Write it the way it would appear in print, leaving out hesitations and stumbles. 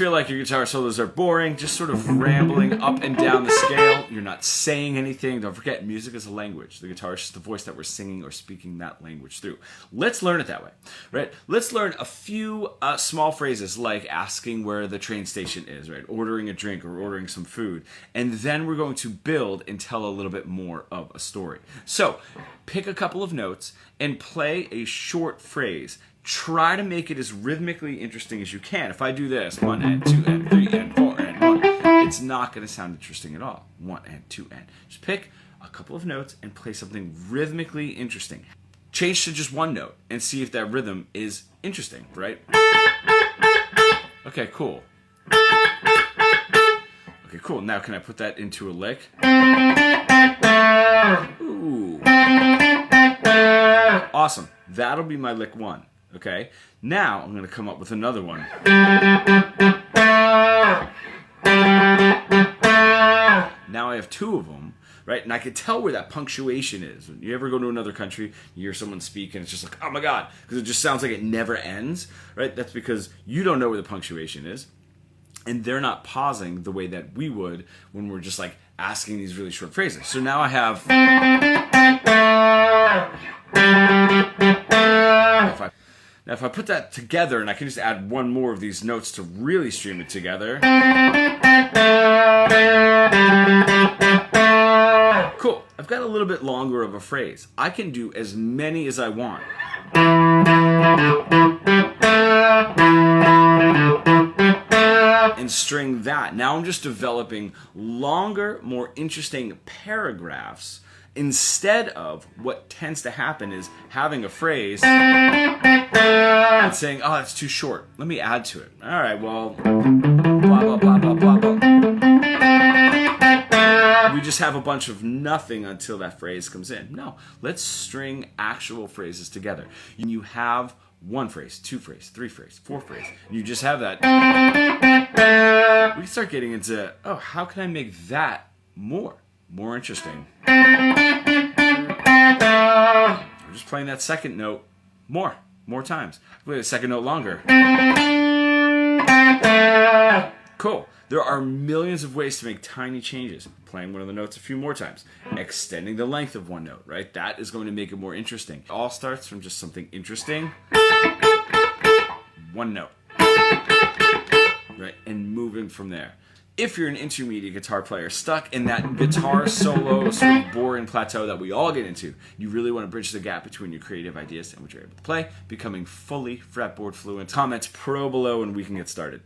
Feel like your guitar solos are boring, just sort of rambling up and down the scale. You're not saying anything. Don't forget, music is a language. The guitar is just the voice that we're singing or speaking that language through. Let's learn it that way, right? Let's learn a few small phrases like asking where the train station is, right? Ordering a drink or ordering some food. And then we're going to build and tell a little bit more of a story. So pick a couple of notes and play a short phrase. Try to make it as rhythmically interesting as you can. If I do this, 1 and 2 and 3 and 4 and 1, it's not going to sound interesting at all. 1 and 2 and. Just pick a couple of notes and play something rhythmically interesting. Change to just one note and see if that rhythm is interesting, right? Okay, cool. Okay, cool. Now can I put that into a lick? Ooh. Awesome. That'll be my lick 1. Okay, now I'm going to come up with another one. Now I have 2 of them, right? And I can tell where that punctuation is. When you ever go to another country, you hear someone speak and it's just like, oh my God, because it just sounds like it never ends, right? That's because you don't know where the punctuation is. And they're not pausing the way that we would when we're just like asking these really short phrases. So now I have... Now if I put that together and I can just add one more of these notes to really stream it together. Cool. I've got a little bit longer of a phrase. I can do as many as I want. And string that. Now I'm just developing longer, more interesting paragraphs instead of what tends to happen is having a phrase and saying, oh, that's too short. Let me add to it. All right, well, blah, blah, blah, blah, blah, blah. We just have a bunch of nothing until that phrase comes in. No, let's string actual phrases together. And you have 1 phrase, 2 phrase, 3 phrase, 4 phrase. And you just have that. We can start getting into, oh, how can I make that more interesting? We're just playing that second note more times. Play the second note longer. Cool. There are millions of ways to make tiny changes. Playing one of the notes a few more times. Extending the length of one note, right? That is going to make it more interesting. It all starts from just something interesting. 1 note. Right? And moving from there. If you're an intermediate guitar player stuck in that guitar solo sort of boring plateau that we all get into, you really want to bridge the gap between your creative ideas and what you're able to play, becoming fully fretboard fluent. Comment pro below and we can get started.